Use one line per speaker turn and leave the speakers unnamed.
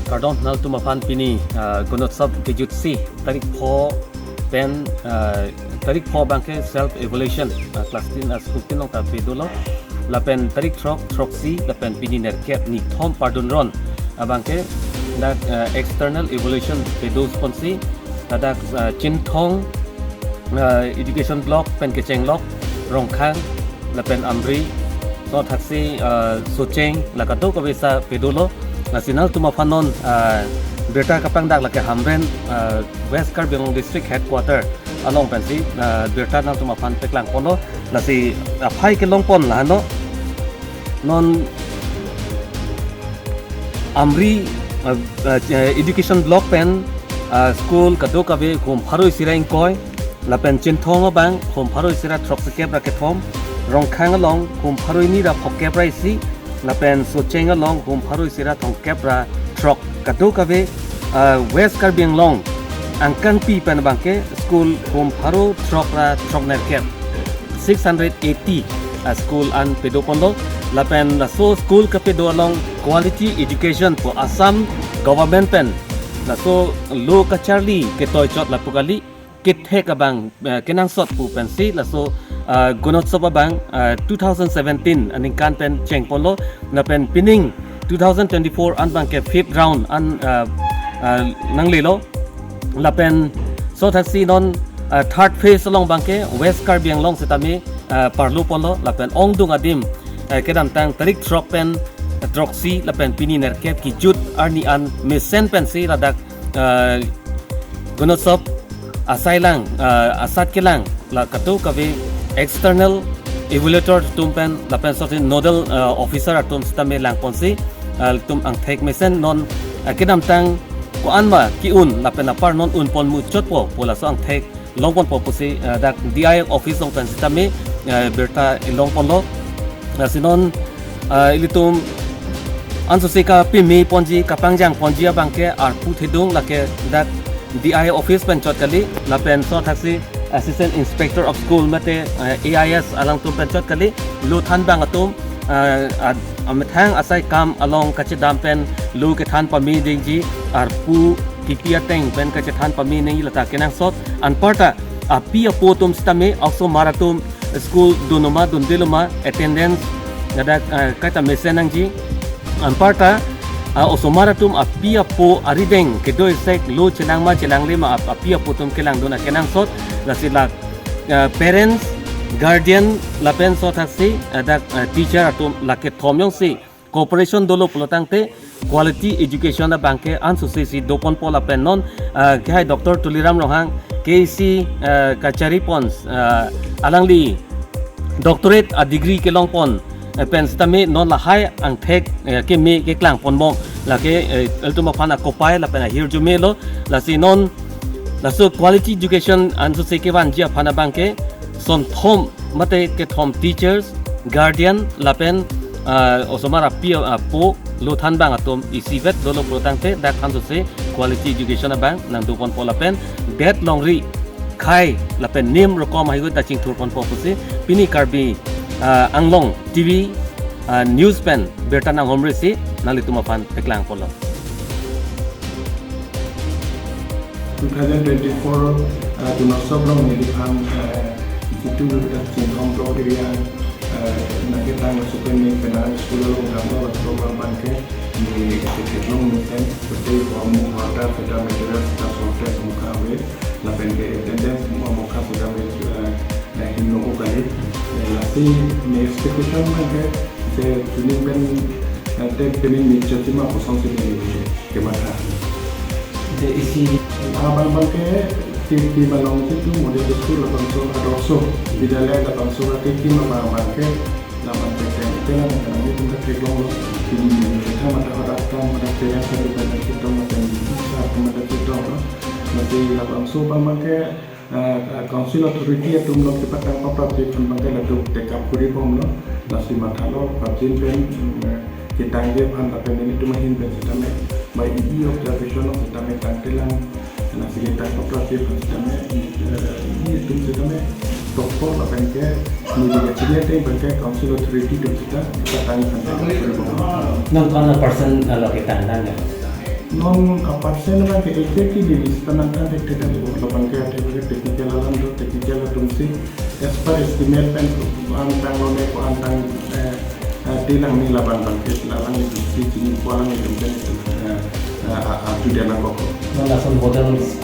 Pardon, nal tumapan pini gunot sab kejutsi tarik po pen tarik po bangke self evaluation class 10 school tinong kapitulo lapen tarik troxy lapen pini nerket ni thom pardon ron bangke dak external evaluation pedo sponsi dak chin thong education block pen kejai lock rong khang lapen amri so taxi socheng lakato ko bisa pedulo nasional tumapanon berta kapang dak lake hamren West Karbong district headquarter along pensi berta nang tumapan teklang pono nasi aphai ke longpon la no non amri education block pen school kato kabe khom pharoi siraing koi lapen chinthong bang khom pharoi sira throk sekep rakethom rong khang along khom pharoi ni ra phokep rai si lapen socheng along khom pharoi sira thongkep ra throk kato kabe West Karbong long angkan pi pen bangke school khom pharo throk ra throk nerkep 680 school an pedopondo lapen la so school ka pedo along quality education for Assam government pen la so lo ka charli ke toy chot la pukali kithe ka bang kenang sot pu pensi la so gunot soba bang 2017 aning kan pen cheng polo na pen pining 2024 an bang ke fifth round an nang lilo la pen so taxi non third phase along bang ke West Karbong long setami parlo polo la pen ong dung adim kedam tang tarik trok pen troxy la pen pini nerkep ki jut arni an mesen pensi la dak gunot sob asailang asat kelang la kato kabe external evaluator tumpen lapen sotin nodal officer atum stame lang ponsi tum ang thek mesen non kedam tang ko anma ki un lapen apar non un pon mu chotpo pola so ang thek longpon po posi dak DI office ong pen stame berta longpon lo sinon ilitum anso seka pimi ponji kapangjang ponji bangke arpu thedung lake dak DI office pen chot kali lapen so taxi assistant inspector of school mate AIS alang tu pen chot kali lu than bang atum amathang asai kam along kachidam pen lu ke than pami dingji arpu kikia teng pen kachathan pami nei lata kenang sot anparta api apotum stame also maratum school dunoma dundeluma attendance ngada kata mesenangji anparta osomaratum apia po arideng kedoi sek lo chenang ma chelang lima apia potum kelang dona kenang sot lasila parents guardian lapen sot hasi ada teacher atum lake thomyong si cooperation dolo polotangte quality education da bangke ansusi dopon pola pen non kejai Dr. Tuliram Rohang KC kachari pons alangli doctorate a degree ke longpon pen stame non la hai ang thek ke me ke klang pon mong la ke ultimo phana kopai la pen hir jumelo la si non la so quality education an so se ke wan jia phana bangke son thom mate ke thom teachers guardian la pen osomara pi po lo than bang atom isivet dolo protangte dak han so se quality education bang nang du pon pola pen det longri khai la pen nim rokom hai go ta ching thur pon po se pini karbi anglong TV news pen berta nang homre si nali tumapan teklang polo
2024 tunasobrong ni dipang itu dak ching kontrol area nakitang supeni penal school ngamo program banke ni ketlong meten seperti kamu water sudah material sudah software mukawe la penge attendance muka sudah na hino kali lasi ni expectation banke se tuning ben te pening ni chatima posong se ke mata de isi abang banke Tirkim Longki itu model school Adarsha Vidyalaya kekim banke lamthe itu lah kami punya kekim ini kita mata harapkan mata saya sudah kita mata kita kita nanti Adarsha banke council authority itu belum kita tangkap project banke lalu tekap kuri pom lo nasi mata lo project pen ketangte pan tapi ini tu mahin pen kita mai observation kita tangtelang nasi kita kooperatif kita ini tu kita toko la banke ni dia ciri banke council authority tu kita tanya tentang
non kana person lo kita nang
non persen na ke exactly di stanan kan de dan ko lapan ke ate ke technical alam do technical tumsi as per estimate pen an tang lo ne ko an tang tilang ni laban ban ke lalang itu si ini ko lang itu ben a tu dia na ko
Langsung model